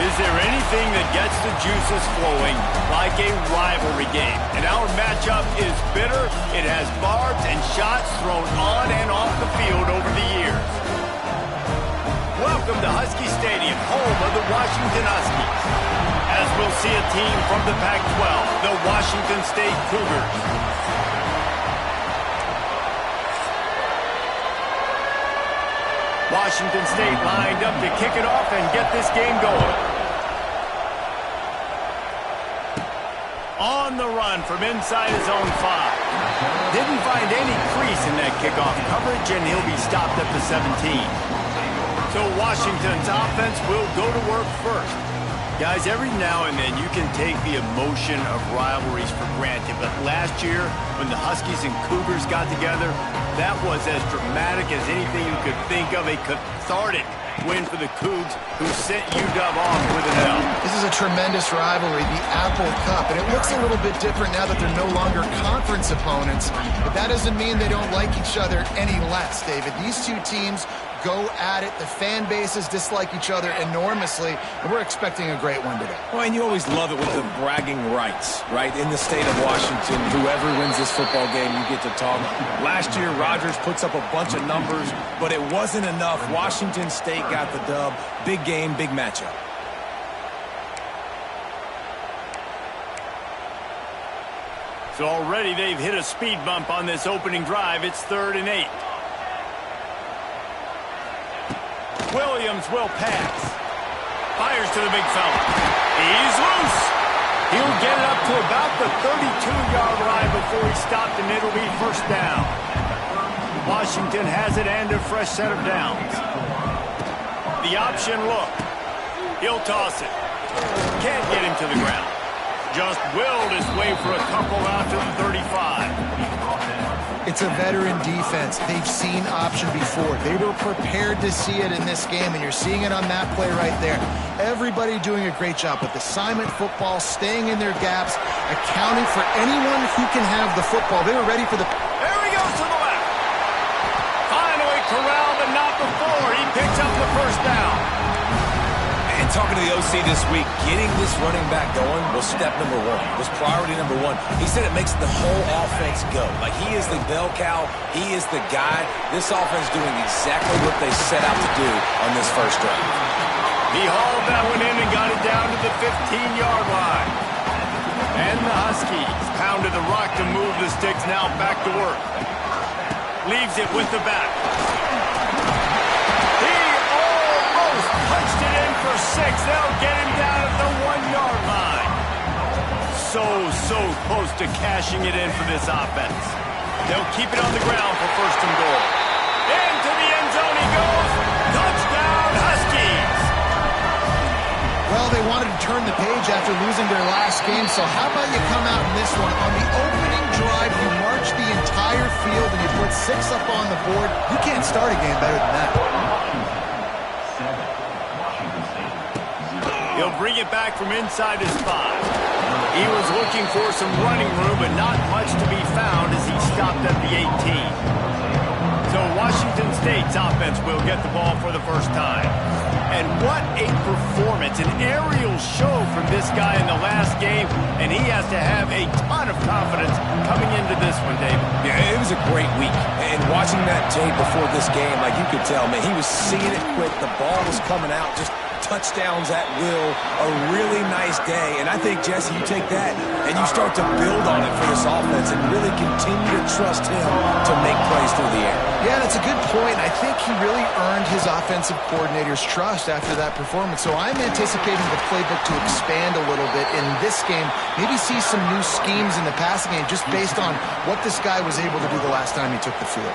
Is there anything that gets the juices flowing like a rivalry game? And our matchup is bitter. It has barbs and shots thrown on and off the field over the years. Welcome to Husky Stadium, home of the Washington Huskies. As we'll see a team from the Pac-12, the Washington State Cougars. Washington State lined up to kick it off and get this game going. On the run from inside his own 5. Didn't find any crease in that kickoff coverage, and he'll be stopped at the 17. So Washington's offense will go to work first. Guys, every now and then you can take the emotion of rivalries for granted, but last year when the Huskies and Cougars got together, that was as dramatic as anything you could think of, a cathartic win for the Cougs, who sent UW off with an L. This is a tremendous rivalry, the Apple Cup, and it looks a little bit different now that they're no longer conference opponents, but that doesn't mean they don't like each other any less, David. These two teams go at it. The fan bases dislike each other enormously, and we're expecting a great one today. Well, and you always love it with the bragging rights, right? In the state of Washington, whoever wins this football game, you get to talk. Last year, Rodgers puts up a bunch of numbers, but it wasn't enough. Washington State got the dub. Big game, big matchup. So already they've hit a speed bump on this opening drive. It's 3rd and 8. Williams will pass. Fires to the big fella. He's loose. He'll get it up to about the 32-yard line before he's stopped, and it'll be first down. Washington has it and a fresh set of downs. The option look. He'll toss it. Can't get him to the ground. Just willed his way for a couple out to the 35. It's a veteran defense. They've seen option before. They were prepared to see it in this game, and you're seeing it on that play right there. Everybody doing a great job with assignment football, staying in their gaps, accounting for anyone who can have the football. They were ready for the... There he goes to the left. Finally corralled, but not before. He picks up the first down. And talking to the OC this week, getting this running back going was step number 1. Was priority number 1. He said it makes the whole offense go. Like, he is the bell cow. He is the guy. This offense doing exactly what they set out to do on this first drive. He hauled that one in and got it down to the 15-yard line. And the Huskies pounded the rock to move the sticks, now back to work. Leaves it with the back. Punched it in for 6. They'll get him down at the 1-yard line. So close to cashing it in for this offense. They'll keep it on the ground for first and goal. Into the end zone he goes. Touchdown, Huskies. Well, they wanted to turn the page after losing their last game, so how about you come out in this one? On the opening drive, you march the entire field and you put 6 up on the board. You can't start a game better than that. He'll bring it back from inside his 5. He was looking for some running room, but not much to be found as he stopped at the 18. So Washington State's offense will get the ball for the first time. And what a performance, an aerial show from this guy in the last game, and he has to have a ton of confidence coming into this one, David. Yeah, it was a great week. And watching that tape before this game, like, you could tell, man, he was seeing it quick. The ball was coming out, just touchdowns at will, a really nice day. And I think, Jesse, you take that and you start to build on it for this offense and really continue to trust him to make plays through the air. Yeah, that's a good point. I think he really earned his offensive coordinator's trust after that performance. So I'm anticipating the playbook to expand a little bit in this game, maybe see some new schemes in the passing game just based on what this guy was able to do the last time he took the field.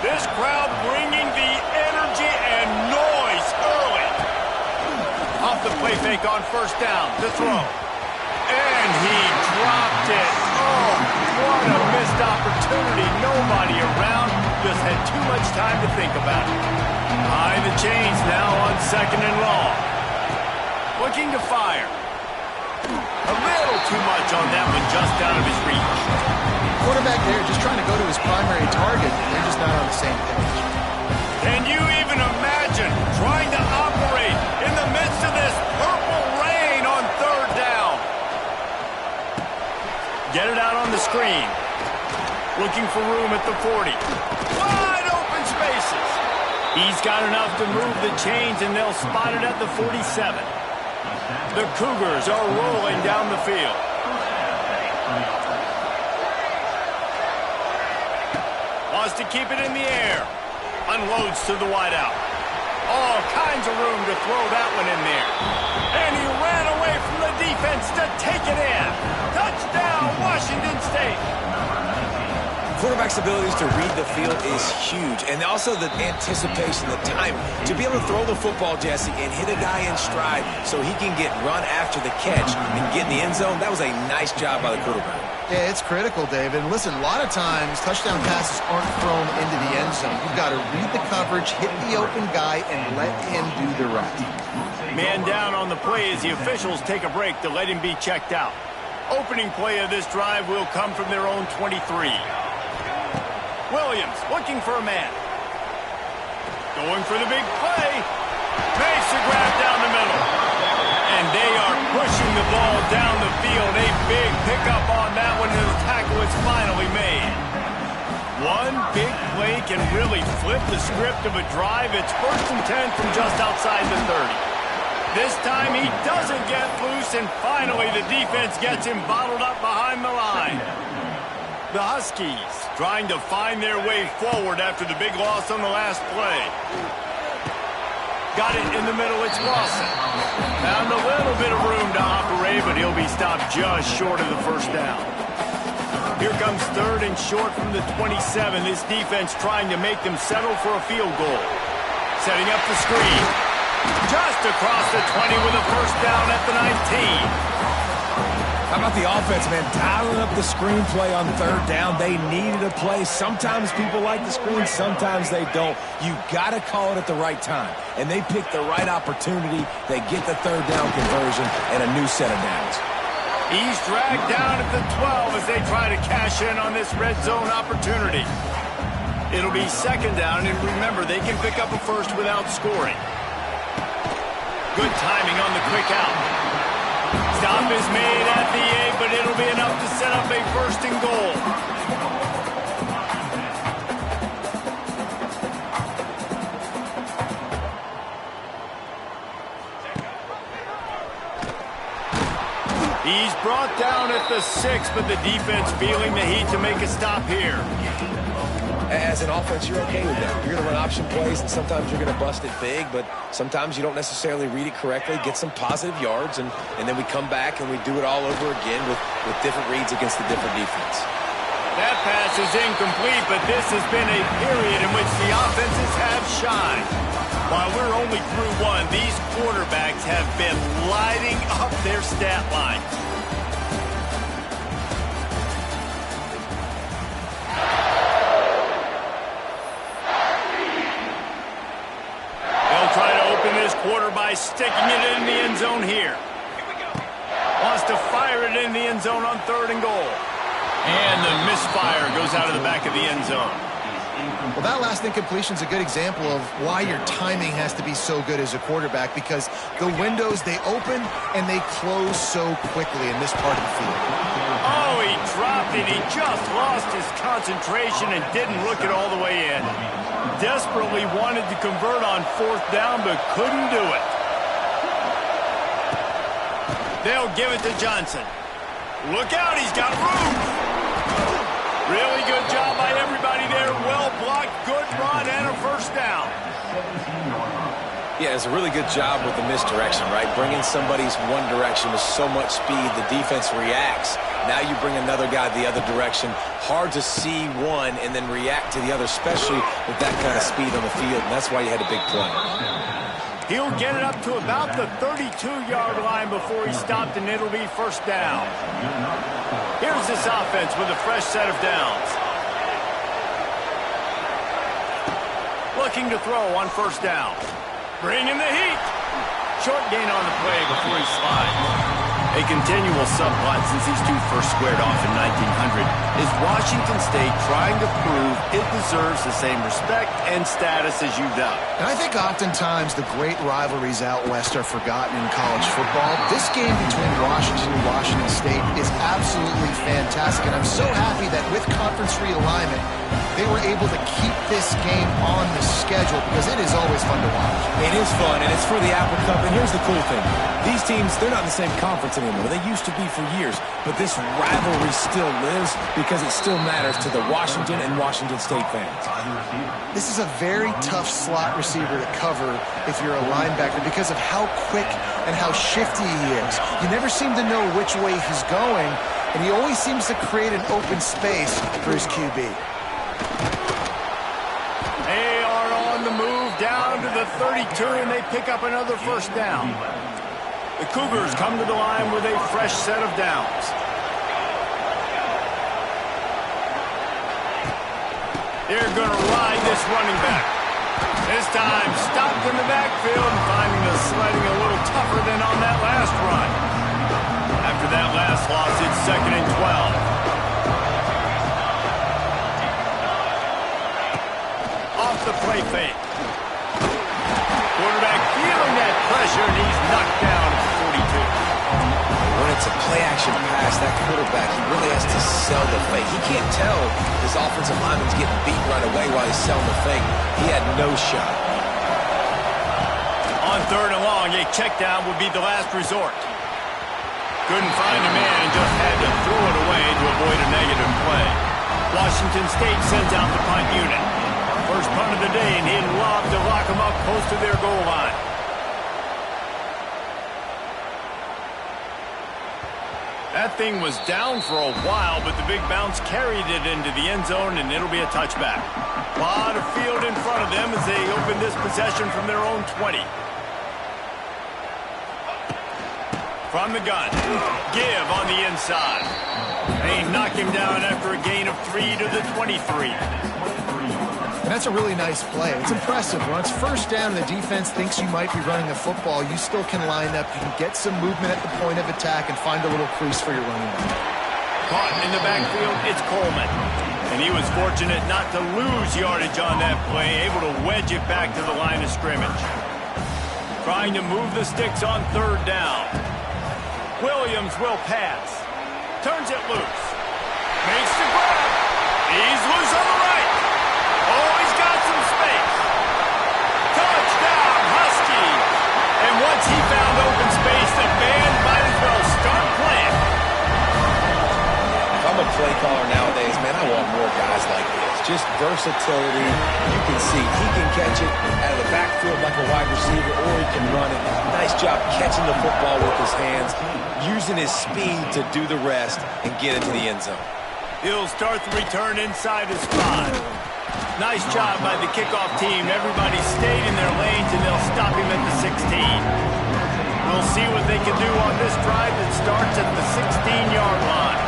This crowd bringing the energy and noise early. Off the play fake on first down to throw. And he dropped it. Oh, what a missed opportunity. Nobody around. Just had too much time to think about it. High the chains now on 2nd and long. Looking to fire. A little too much on that one, just out of his reach. Quarterback there just trying to go to his primary target. They're just not on the same page. Can you even imagine trying to operate in the midst of this screen. Looking for room at the 40. Wide open spaces. He's got enough to move the chains, and they'll spot it at the 47. The Cougars are rolling down the field. Wants to keep it in the air. Unloads to the wideout. All kinds of room to throw that one in there. And he ran away from the defense to take it in. Touchdown, Washington State. Quarterback's abilities to read the field is huge, and also the anticipation, the time to be able to throw the football, Jesse, and hit a guy in stride so he can get run after the catch and get in the end zone. That was a nice job by the quarterback. Yeah, it's critical, David. And listen, a lot of times touchdown passes aren't thrown into the end zone. You've got to read the coverage, hit the open guy, and let him do the rest. Man down on the play as the officials take a break to let him be checked out. Opening play of this drive will come from their own 23. Williams looking for a man. Going for the big play. Makes the grab down the middle. And they are pushing the ball down the field. A big pickup on that one, and the tackle is finally made. One big play can really flip the script of a drive. It's 1st and 10 from just outside the 30. This time he doesn't get loose, and finally the defense gets him bottled up behind the line. The Huskies trying to find their way forward after the big loss on the last play. Got it in the middle, it's Lawson. Found a little bit of room to operate, but he'll be stopped just short of the first down. Here comes 3rd and short from the 27. This defense trying to make them settle for a field goal. Setting up the screen. Just across the 20 with a first down at the 19. How about the offense, man? Dialing up the screenplay on 3rd down. They needed a play. Sometimes people like the screen, sometimes they don't. You got to call it at the right time. And they picked the right opportunity. They get the 3rd down conversion and a new set of downs. He's dragged down at the 12 as they try to cash in on this red zone opportunity. It'll be 2nd down, and remember, they can pick up a first without scoring. Good timing on the quick out. Stop is made at the 8, but it'll be enough to set up a 1st and goal. He's brought down at the 6, but the defense feeling the heat to make a stop here. As an offense, you're okay with that. You're going to run option plays, and sometimes you're going to bust it big, but sometimes you don't necessarily read it correctly, get some positive yards, and then we come back and we do it all over again with different reads against the different defense. That pass is incomplete, but this has been a period in which the offenses have shined. While we're only through one, these quarterbacks have been lighting up their stat line. Quarter by sticking it in the end zone here. Wants to fire it in the end zone on 3rd and goal. And the misfire goes out of the back of the end zone. Well, that last incompletion is a good example of why your timing has to be so good as a quarterback, because the windows, they open and they close so quickly in this part of the field. Oh, he dropped it. He just lost his concentration and didn't look it all the way in. Desperately wanted to convert on 4th down, but couldn't do it. They'll give it to Johnson. Look out, he's got room. Really good job by everybody there. Well blocked, good run, and a 1st down. Yeah, it's a really good job with the misdirection, right? Bringing somebody's one direction with so much speed, the defense reacts. Now you bring another guy the other direction. Hard to see one and then react to the other, especially with that kind of speed on the field, and that's why you had a big play. He'll get it up to about the 32-yard line before he stopped, and it'll be 1st down. Here's this offense with a fresh set of downs. Looking to throw on 1st down. Bringing the heat. Short gain on the play before he slides. A continual subplot since these two first squared off in 1900 is Washington State trying to prove it deserves the same respect and status as UW. And I think oftentimes the great rivalries out west are forgotten in college football. This game between Washington and Washington State is absolutely fantastic, and I'm so happy that with conference realignment, they were able to keep this game on the schedule because it is always fun to watch. It is fun, and it's for the Apple Cup, and here's the cool thing. These teams, they're not in the same conference anymore. They used to be for years, but this rivalry still lives because it still matters to the Washington and Washington State fans. This is a very tough slot receiver to cover if you're a linebacker because of how quick and how shifty he is. You never seem to know which way he's going, and he always seems to create an open space for his QB. They are on the move down to the 32, and they pick up another first down. The Cougars come to the line with a fresh set of downs. They're going to ride this running back. This time stopped in the backfield and finding the sledding a little tougher than on that last run. After that last loss, it's 2nd and 12. Off the play fake. Quarterback feeling that pressure, and he's knocked down at the 42. When it's a play-action pass, that quarterback, he really has to sell the fake. He can't tell his offensive lineman's getting beat right away while he's selling the fake. He had no shot. On 3rd and long, a check down would be the last resort. Couldn't find a man and just had to throw it away to avoid a negative play. Washington State sends out the punt unit. First punt of the day, and he'd love to lock them up close to their goal line. That thing was down for a while, but the big bounce carried it into the end zone, and it'll be a touchback. A lot of field in front of them as they open this possession from their own 20. From the gun, give on the inside. They knock him down after a gain of 3 to the 23. And that's a really nice play. It's impressive. When it's first down and the defense thinks you might be running the football, you still can line up. You can get some movement at the point of attack and find a little crease for your running back. Caught in the backfield, it's Coleman. And he was fortunate not to lose yardage on that play, able to wedge it back to the line of scrimmage. Trying to move the sticks on 3rd down. Williams will pass. Turns it loose. Makes the grab. He's loose on the right. Oh, he's got some space. Touchdown, Huskies. And once he found open space, the band might as well start playing. If I'm a play caller nowadays, man, I want more guys like this. Just versatility. You can see he can catch it out of the backfield like a wide receiver, or he can run it. Nice job catching the football with his hands, using his speed to do the rest and get into the end zone. He'll start the return inside his 5. Nice job by the kickoff team. Everybody stayed in their lanes, and they'll stop him at the 16. We'll see what they can do on this drive that starts at the 16-yard line.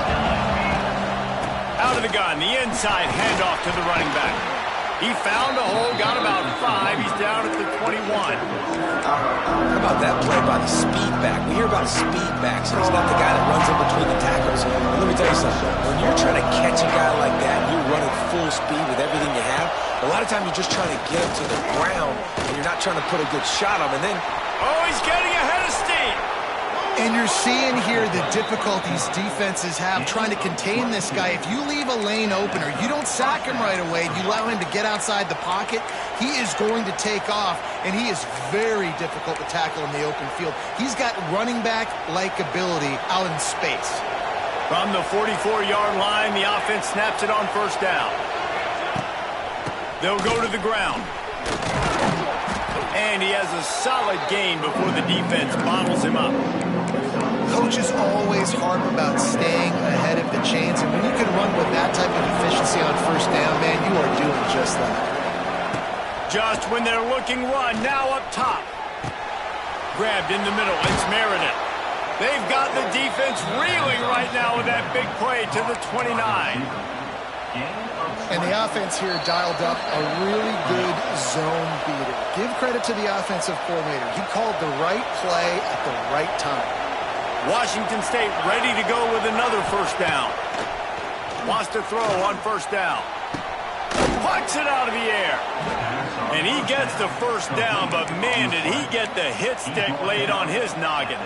Out of the gun, the inside handoff to the running back. He found a hole, got about 5. He's down at the 21. How about that play by the speed back? We hear about speed backs, and he's not the guy that runs in between the tackles. But let me tell you something. When you're trying to catch a guy like that, and you're running full speed with everything you have, a lot of times you're just trying to get him to the ground, and you're not trying to put a good shot on him. And then, oh, he's getting ahead of steam. And you're seeing here the difficulties defenses have trying to contain this guy. If you leave a lane open or you don't sack him right away, you allow him to get outside the pocket, he is going to take off, and he is very difficult to tackle in the open field. He's got running back-like ability out in space. From the 44-yard line, the offense snaps it on 1st down. They'll go to the ground. And he has a solid gain before the defense bottles him up. Coaches always harp about staying ahead of the chains, and when you can run with that type of efficiency on 1st down, man, you are doing just that. Just when they're looking run, now up top. Grabbed in the middle, it's Meredith. They've got the defense reeling right now with that big play to the 29. And the offense here dialed up a really good zone beater. Give credit to the offensive coordinator. He called the right play at the right time. Washington State ready to go with another first down. Wants to throw on first down. Pucks it out of the air. And he gets the first down, but man, did he get the hit stick laid on his noggin.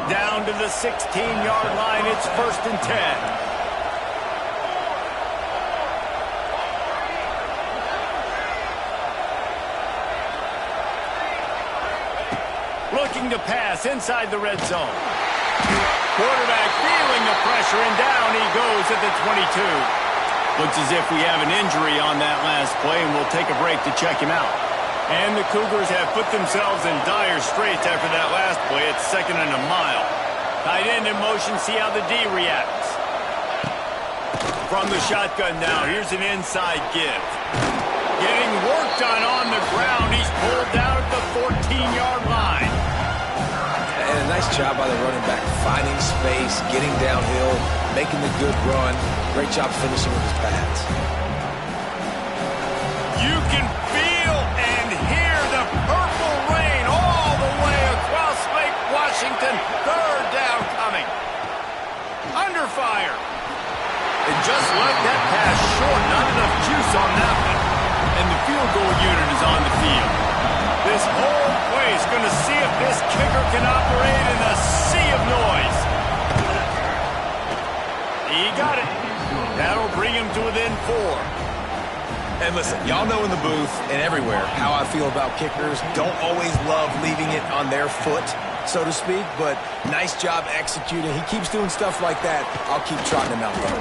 Down to the 16-yard line, it's 1st and 10. Looking to pass inside the red zone. Quarterback feeling the pressure, and down he goes at the 22. Looks as if we have an injury on that last play, and we'll take a break to check him out. And the Cougars have put themselves in dire straits after that last play. It's 2nd and a mile. Tight end in motion, see how the D reacts. From the shotgun now, here's an inside give. Getting worked on the ground. He's pulled down at the 14-yard line. And a nice job by the running back, finding space, getting downhill, making the good run. Great job finishing with his pads. You can feel and hear the purple rain all the way across Lake Washington. 3rd down coming. Under fire. And just let that pass short. Not enough juice on that one. And the field goal unit is on the field. This whole place going to see if this kicker can operate in a sea of noise. He got it. That'll bring him to within 4. And listen, y'all know in the booth and everywhere how I feel about kickers. Don't always love leaving it on their foot, so to speak, but nice job executing. He keeps doing stuff like that. I'll keep trotting him out there.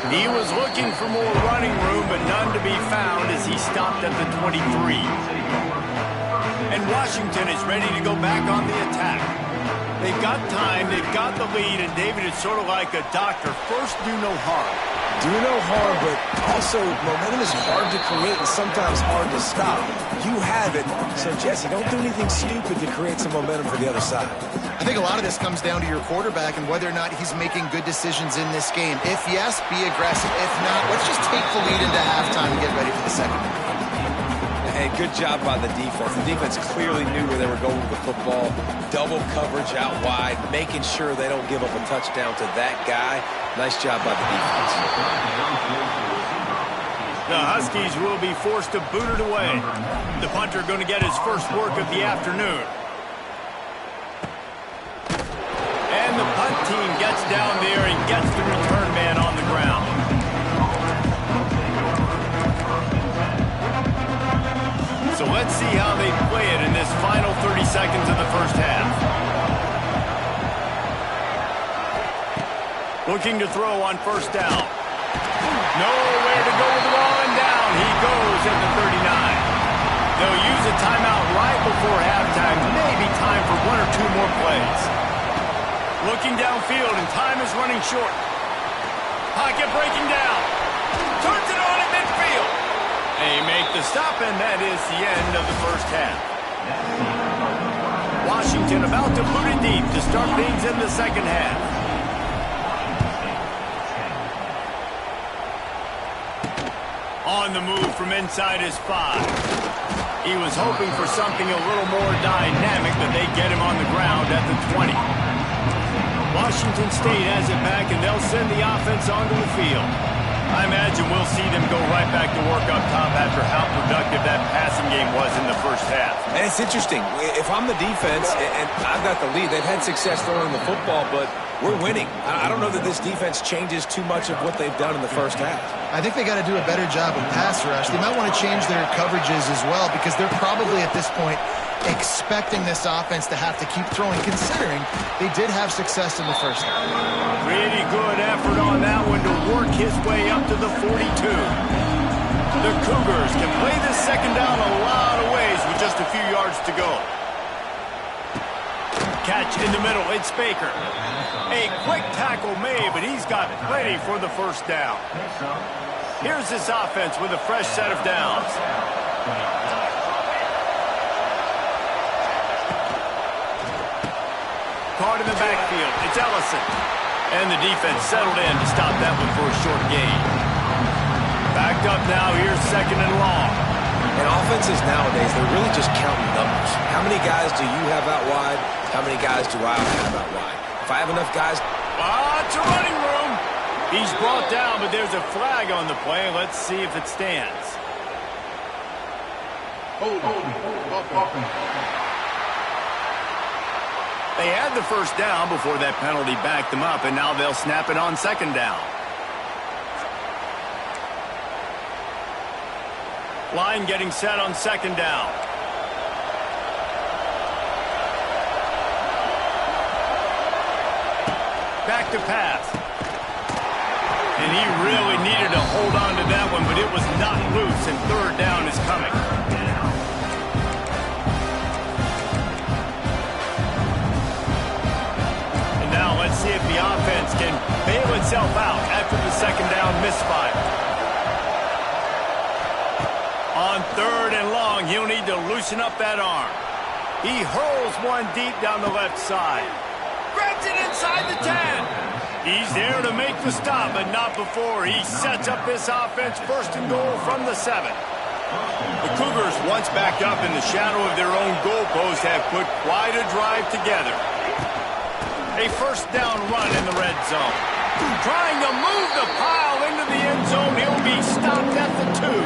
He was looking for more running room, but none to be found as he stopped at the 23. And Washington is ready to go back on the attack. They've got time, they've got the lead, and David, it's sort of like a doctor. First, do no harm. Do no harm, but also momentum is hard to create and sometimes hard to stop. You have it, so Jesse, don't do anything stupid to create some momentum for the other side. I think a lot of this comes down to your quarterback and whether or not he's making good decisions in this game. If yes, be aggressive. If not, let's just take the lead into halftime and get ready for the second one. Hey, good job by the defense. The defense clearly knew where they were going with the football. Double coverage out wide, making sure they don't give up a touchdown to that guy. Nice job by the defense. The Huskies will be forced to boot it away. The punter going to get his first work of the afternoon. And the punt team gets down there and gets the return man on the ground. So let's see how they play it in this final 30 seconds of the first half. Looking to throw on first down. Nowhere to go with the ball, and down he goes at the 39. They'll use a timeout right before halftime. Maybe time for 1 or 2 more plays. Looking downfield, and time is running short. Pocket breaking down. Turns it on at midfield. They make the stop, and that is the end of the first half. Washington about to boot it deep to start things in the second half. On the move from inside his 5. He was hoping for something a little more dynamic, but they get him on the ground at the 20. Washington State has it back, and they'll send the offense onto the field. I imagine we'll see them go right back to work up top after how productive that passing game was in the first half. And it's interesting. If I'm the defense and I've got the lead, they've had success throwing the football, but we're winning. I don't know that this defense changes too much of what they've done in the first half. I think they got to do a better job of pass rush. They might want to change their coverages as well because they're probably at this point expecting this offense to have to keep throwing, considering they did have success in the first half. Pretty good effort on that one to work his way up to the 42. The Cougars can play this second down a lot of ways with just a few yards to go. Catch in the middle, it's Baker. A quick tackle made, but he's got plenty for the first down. Here's this offense with a fresh set of downs. Caught in the backfield, it's Ellison. And the defense settled in to stop that one for a short gain. Backed up now, here's 2nd and long. And offenses nowadays, they're really just counting numbers. How many guys do you have out wide? How many guys do I have out wide? If I have enough guys... It's a running room. He's brought down, but there's a flag on the play. Let's see if it stands. They had the first down before that penalty backed them up, and now they'll snap it on second down. Line getting set on second down. Back to pass. And he really needed to hold on to that one, but it was not loose, and third down is coming. And now let's see if the offense can bail itself out after the second down misfire. On third and long, he'll need to loosen up that arm. He hurls one deep down the left side. Grabs it inside the 10. He's there to make the stop, but not before he sets up this offense first and goal from the 7. The Cougars, once back up in the shadow of their own goalpost, have put quite a drive together. A first down run in the red zone. Trying to move the pile into the end zone. He'll be stopped at the 2.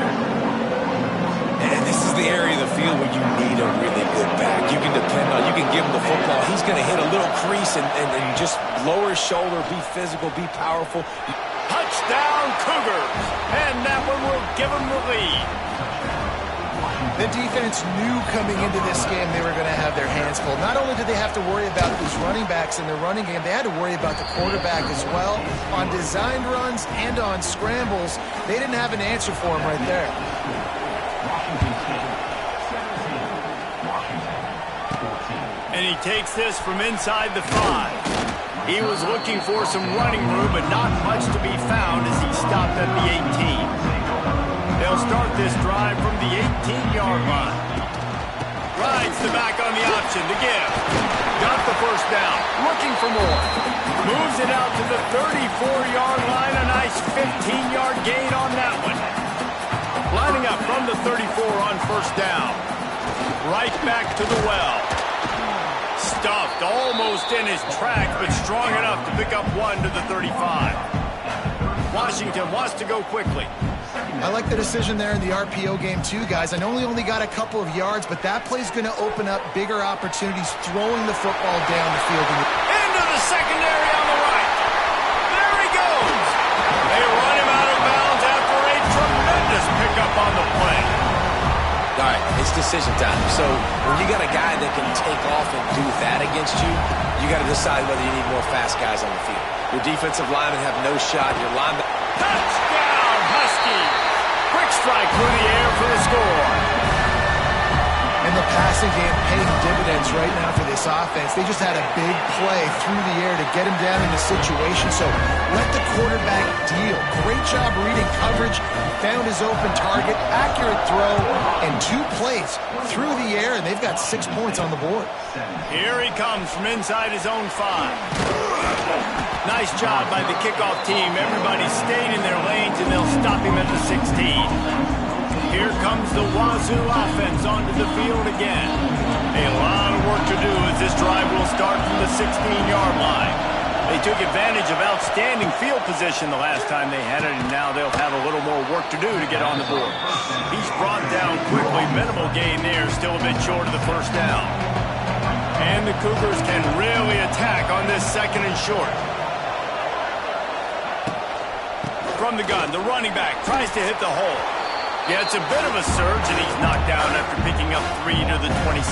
And this is the area of the field where you need a really good back. You can depend on, you can give him the football. He's going to hit a little crease and just lower his shoulder, be physical, be powerful. Touchdown, Cougars. And that one will give them the lead. The defense knew coming into this game they were going to have their hands full. Not only did they have to worry about these running backs in their running game, they had to worry about the quarterback as well. On designed runs and on scrambles, they didn't have an answer for him right there. And he takes this from inside the 5. He was looking for some running room, but not much to be found as he stopped at the 18. They'll start this drive from the 18-yard line. Rides the back on the option to give. Got the first down. Looking for more. Moves it out to the 34-yard line. A nice 15-yard gain on that one. Lining up from the 34 on first down. Right back to the well. Stuffed almost in his tracks, but strong enough to pick up one to the 35. Washington wants to go quickly. I like the decision there in the RPO game too, guys. I know he only got a couple of yards, but that play's going to open up bigger opportunities throwing the football down the field. Into the secondary on the right. There he goes. They run him out of bounds after a tremendous pickup on the play. All right, it's decision time. So when you got a guy that can take off and do that against you, you got to decide whether you need more fast guys on the field. Your defensive linemen have no shot. Your linemen... Touchdown, Huskies! Quick strike through the air for the score. And the passing game paying dividends right now for this offense. They just had a big play through the air to get him down in the situation. So let the quarterback deal. Great job reading coverage. Found his open target. Accurate throw. And 2 plays through the air. And they've got 6 points on the board. Here he comes from inside his own 5. Nice job by the kickoff team. Everybody stayed in their lanes, and they'll stop him at the 16. Here comes the Wazoo offense onto the field again. A lot of work to do as this drive will start from the 16-yard line. They took advantage of outstanding field position the last time they had it, and now they'll have a little more work to do to get on the board. He's brought down quickly. Minimal gain there, still a bit short of the first down. And the Cougars can really attack on this second and short. From the gun, the running back tries to hit the hole. Yeah, it's a bit of a surge, and he's knocked down after picking up 3 to the 26.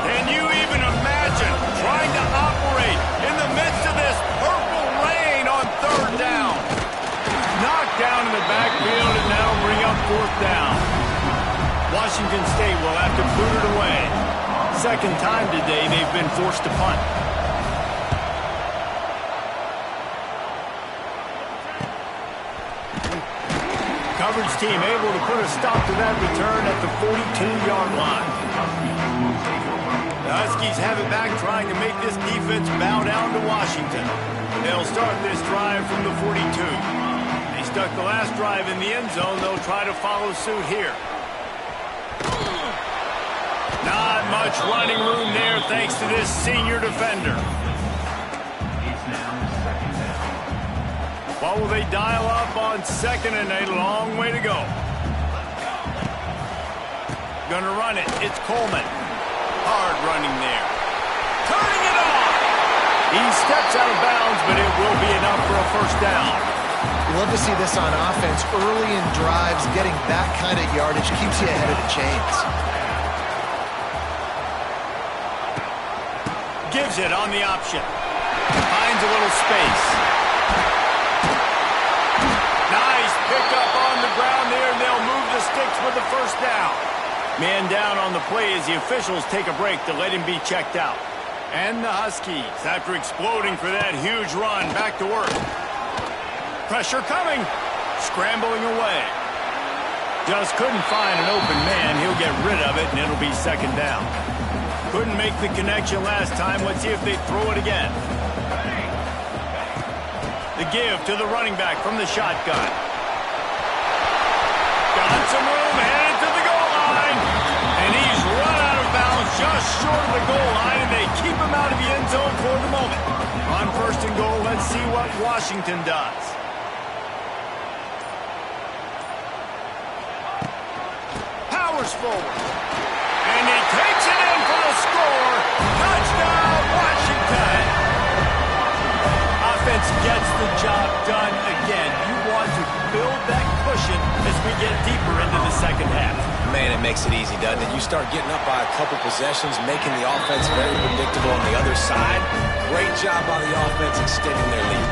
Can you even imagine trying to operate in the midst of this purple rain on third down? Knocked down in the backfield, and that'll bring up fourth down. Washington State will have to boot it away. Second time today they've been forced to punt. Coverage team able to put a stop to that return at the 42-yard line. The Huskies have it back, trying to make this defense bow down to Washington. They'll start this drive from the 42. They stuck the last drive in the end zone. They'll try to follow suit here. Not much running room there thanks to this senior defender. What will they dial up on 2nd and a long way to go? Gonna run it. It's Coleman. Hard running there. Turning it on. He steps out of bounds, but it will be enough for a first down. Love to see this on offense. Early in drives, getting that kind of yardage keeps you ahead of the chains. Gives it on the option. Finds a little space. Nice pickup on the ground there, and they'll move the sticks for the first down. Man down on the play as the officials take a break to let him be checked out. And the Huskies, after exploding for that huge run, back to work. Pressure coming. Scrambling away. Just couldn't find an open man. He'll get rid of it, and it'll be 2nd down. Couldn't make the connection last time. Let's see if they throw it again. The give to the running back from the shotgun. Got some room, headed to the goal line. And he's run out of bounds just short of the goal line, and they keep him out of the end zone for the moment. On 1st and goal, let's see what Washington does. Powers forward. And he takes it in for the score. Touchdown, Washington. Offense gets the job done again. You want to build that cushion as we get deeper into the 2nd half. Man, it makes it easy, doesn't it? You start getting up by a couple possessions, making the offense very predictable on the other side. Great job by the offense extending their lead.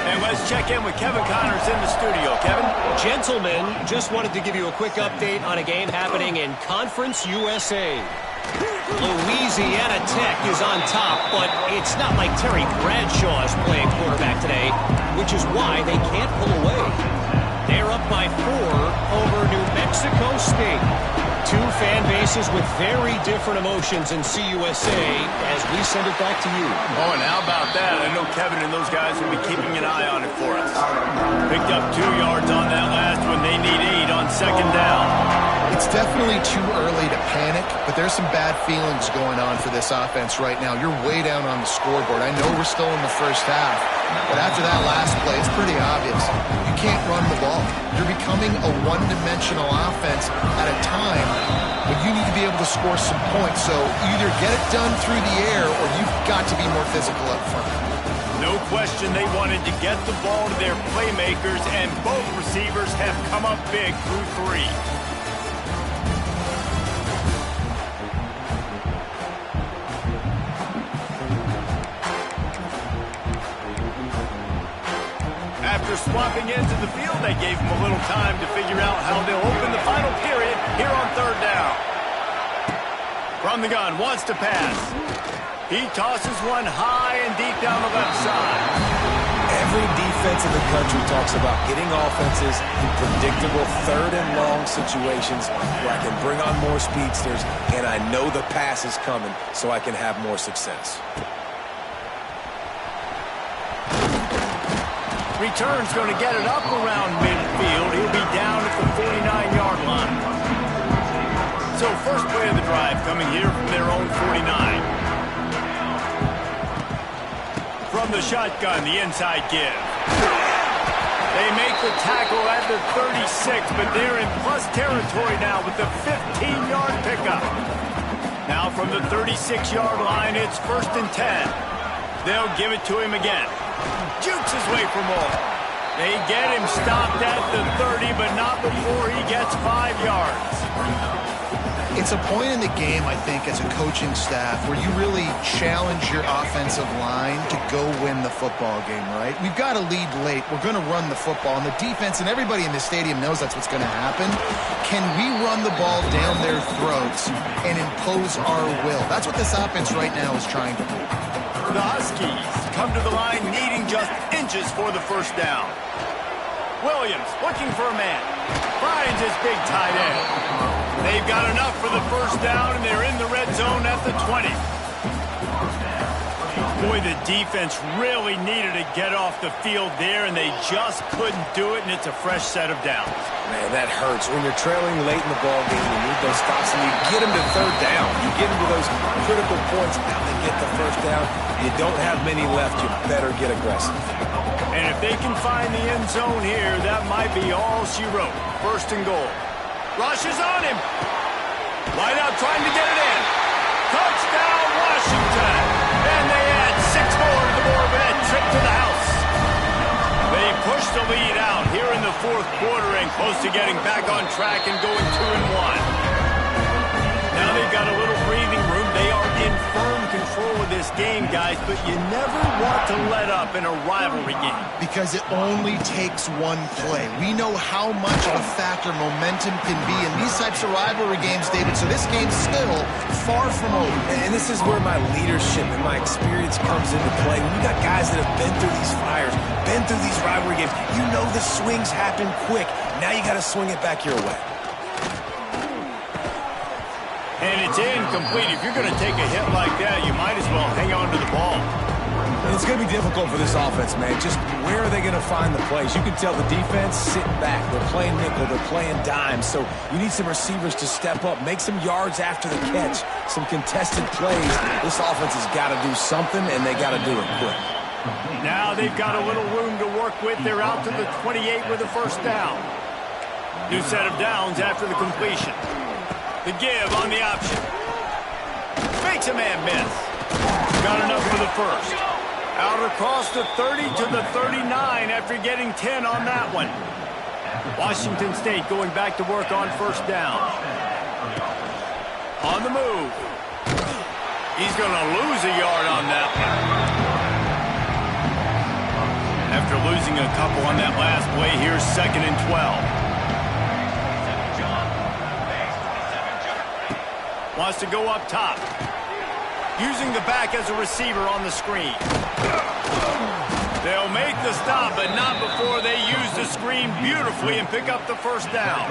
And let's check in with Kevin Connors in the studio. Kevin? Gentlemen, just wanted to give you a quick update on a game happening in Conference USA. Louisiana Tech is on top, but it's not like Terry Bradshaw is playing quarterback today, which is why they can't pull away. They're up by 4 over New Mexico State. Two fan bases with very different emotions in CUSA as we send it back to you. Oh, and how about that? I know Kevin and those guys will be keeping an eye on it for us. Picked up 2 yards on that last one. They need 8 on 2nd down. It's definitely too early to panic, but there's some bad feelings going on for this offense right now. You're way down on the scoreboard. I know we're still in the first half, but after that last play, it's pretty obvious. You can't run the ball. You're becoming a one-dimensional offense at a time when you need to be able to score some points. So either get it done through the air or you've got to be more physical up front. No question they wanted to get the ball to their playmakers, and both receivers have come up big through 3. After swapping into the field, they gave him a little time to figure out how they'll open the final period here on 3rd down. From the gun, wants to pass. He tosses one high and deep down the left side. Every defense in the country talks about getting offenses in predictable 3rd and long situations where I can bring on more speedsters, and I know the pass is coming so I can have more success. Return's going to get it up around midfield. He'll be down at the 49-yard line. So first play of the drive coming here from their own 49. From the shotgun, the inside give. They make the tackle at the 36, but they're in plus territory now with the 15-yard pickup. Now from the 36-yard line, it's 1st and 10. They'll give it to him again. Jukes his way for more. They get him stopped at the 30, but not before he gets 5 yards. It's a point in the game, I think, as a coaching staff where you really challenge your offensive line to go win the football game, right? We've got to lead late. We're going to run the football. And the defense and everybody in the stadium knows that's what's going to happen. Can we run the ball down their throats and impose our will? That's what this offense right now is trying to do. The Huskies come to the line needing just inches for the first down. Williams looking for a man. Finds his big tight end. They've got enough for the first down, and they're in the red zone at the 20. Boy, the defense really needed to get off the field there, and they just couldn't do it, and it's a fresh set of downs. Man, that hurts. When you're trailing late in the ball game, you need those stops, and you get them to third down. You get them to those critical points. Now they get the first down. You don't have many left. You better get aggressive. And if they can find the end zone here, that might be all she wrote. First and goal. Rush is on him. Line out trying to get it in. Touchdown, Washington. And they add 6 more to the board with that trip to the house. They push the lead out here in the fourth quarter and close to getting back on track and going 2-1. Now they've got a little breathing room. They are in firm control of this game, guys, but you never want to let up in a rivalry game. Because it only takes one play. We know how much of a factor momentum can be in these types of rivalry games, David, so this game's still far from over. And this is where my leadership and my experience comes into play. When you got guys that have been through these fires, been through these rivalry games, you know the swings happen quick. Now you got to swing it back your way. And it's incomplete. If you're going to take a hit like that, you might as well hang on to the ball. And it's going to be difficult for this offense, man. Just where are they going to find the plays? You can tell the defense sitting back. They're playing nickel. They're playing dime. So you need some receivers to step up, make some yards after the catch, some contested plays. This offense has got to do something, and they got to do it quick. Now they've got a little room to work with. They're out to the 28 with a first down. New set of downs after the completion. The give on the option. Makes a man miss. Got enough for the first. Out across the 30 to the 39 after getting 10 on that one. Washington State going back to work on first down. On the move. He's going to lose a yard on that one. After losing a couple on that last play, here's 2nd and 12. Wants to go up top. Using the back as a receiver on the screen. They'll make the stop, but not before they use the screen beautifully and pick up the first down.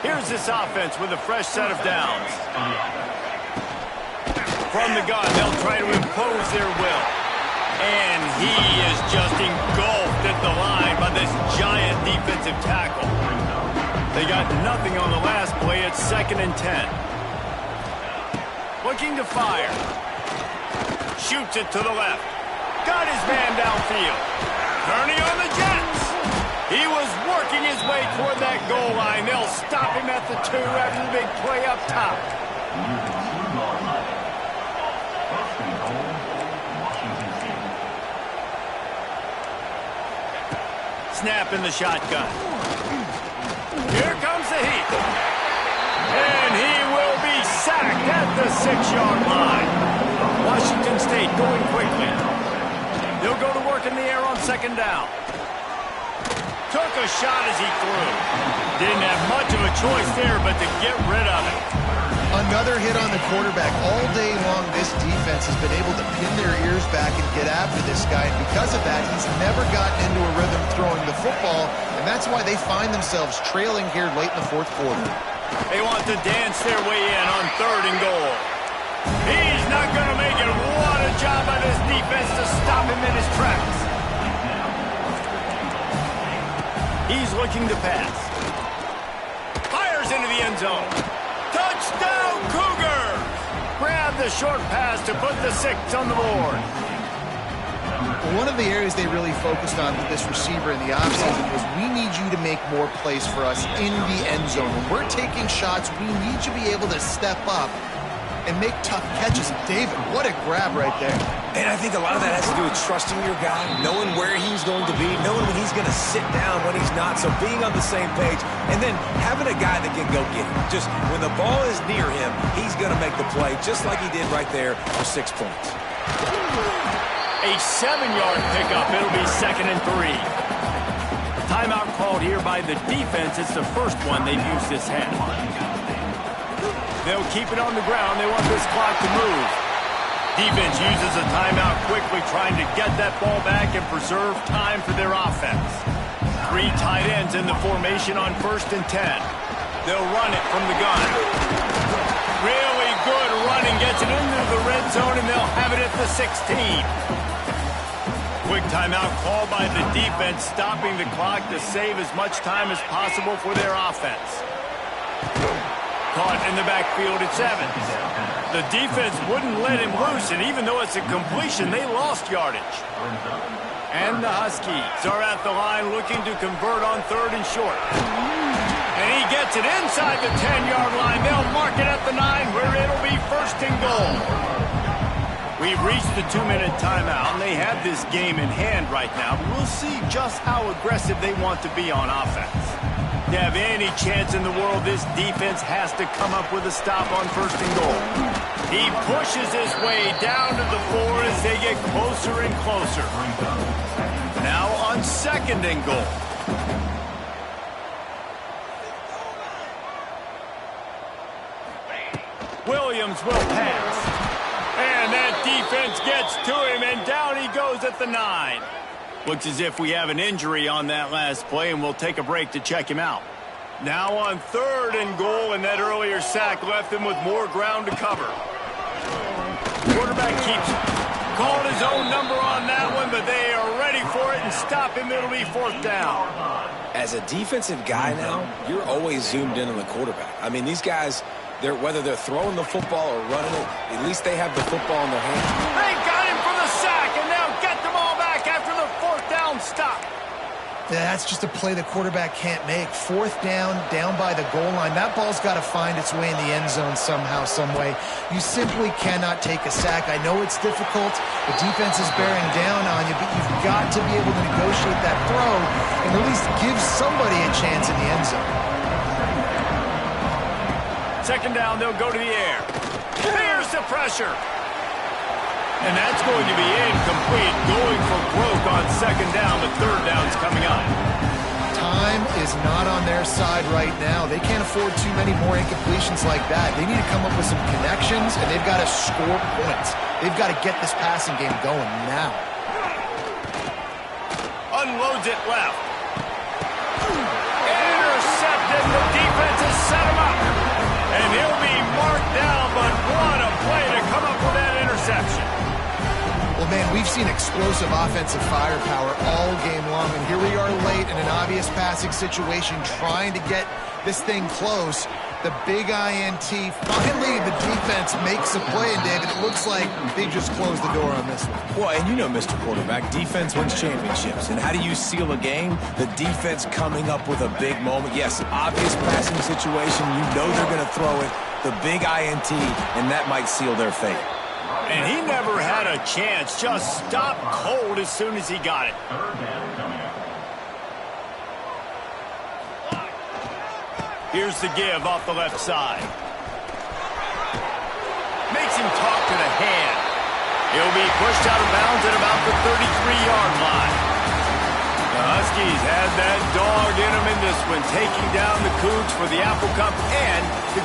Here's this offense with a fresh set of downs. From the gun, they'll try to impose their will. And he is just engulfed at the line by this giant defensive tackle. They got nothing on the last play. It's 2nd and 10. Looking to fire. Shoots it to the left. Got his man downfield. Turning on the Jets. He was working his way toward that goal line. They'll stop him at the 2 after the big play up top. Snap in the shotgun. Here comes the heat. And he will be sacked at the 6-yard line. Washington State going quickly. They'll go to work in the air on 2nd down. Took a shot as he threw. Didn't have much of a choice there but to get rid of it. Another hit on the quarterback. All day long, this defense has been able to pin their ears back and get after this guy. And because of that, he's never gotten into a rhythm throwing the football. And that's why they find themselves trailing here late in the fourth quarter. They want to dance their way in on 3rd and goal. He's not going to make it. What a job by this defense to stop him in his tracks. He's looking to pass. Fires into the end zone. Touchdown, Cougars! Grab the short pass to put the 6 on the board. One of the areas they really focused on with this receiver in the offseason was we need you to make more plays for us in the end zone. When we're taking shots, we need you to be able to step up and make tough catches. David, what a grab right there. And I think a lot of that has to do with trusting your guy, knowing where he's going to be, knowing when he's going to sit down, when he's not. So being on the same page, and then having a guy that can go get him. Just when the ball is near him, he's going to make the play, just like he did right there for 6 points. A 7-yard pickup. It'll be 2nd and 3. Timeout called here by the defense. It's the first one they've used this half. They'll keep it on the ground. They want this clock to move. Defense uses a timeout quickly, trying to get that ball back and preserve time for their offense. 3 tight ends in the formation on 1st and 10. They'll run it from the gun. Really good running and gets it into the red zone, and they'll have it at the 16. Quick timeout called by the defense, stopping the clock to save as much time as possible for their offense. Caught in the backfield at 7. The defense wouldn't let him loose, and even though it's a completion, they lost yardage. And the Huskies are at the line looking to convert on 3rd and short. And he gets it inside the 10-yard line. They'll mark it at the 9, where it'll be 1st and goal. We've reached the 2-minute timeout, and they have this game in hand right now. But we'll see just how aggressive they want to be on offense. To have any chance in the world, this defense has to come up with a stop on 1st and goal. He pushes his way down to the 4 as they get closer and closer. Now on 2nd and goal. Williams will pass. And that defense gets to him, and down he goes at the 9. Looks as if we have an injury on that last play, and we'll take a break to check him out. Now on 3rd and goal, and that earlier sack left him with more ground to cover. Quarterback keeps called his own number on that one, but they are ready for it and stop him. It'll be 4th down. As a defensive guy now, you're always zoomed in on the quarterback. I mean, these guys, whether they're throwing the football or running it, at least they have the football in their hands. They got him for the sack, and now get the ball back after the 4th down stop. Yeah, that's just a play the quarterback can't make. 4th down by the goal line. That ball's got to find its way in the end zone somehow, some way. You simply cannot take a sack. I know it's difficult. The defense is bearing down on you, but you've got to be able to negotiate that throw and at least give somebody a chance in the end zone. 2nd down, they'll go to the air. Here's the pressure. And that's going to be incomplete. Going for broke on 2nd down, but 3rd down's coming up. Time is not on their side right now. They can't afford too many more incompletions like that. They need to come up with some connections, and they've got to score points. They've got to get this passing game going now. Unloads it left. Intercepted. The defense has set him up. And he'll be marked down, but what a play to come up with that interception. Well, man, we've seen explosive offensive firepower all game long, and here we are late in an obvious passing situation trying to get this thing close. The big INT, finally the defense makes a play, and David, it looks like they just closed the door on this one. Well, and you know, Mr. Quarterback, defense wins championships. And how do you seal a game? The defense coming up with a big moment. Yes, obvious passing situation. You know they're going to throw it. The big INT, and that might seal their fate. And he never had a chance. Just stopped cold as soon as he got it. Here's the give off the left side. Makes him talk to the hand. He'll be pushed out of bounds at about the 33-yard line. The Huskies had that dog in them in this one, taking down the Cougs for the Apple Cup and the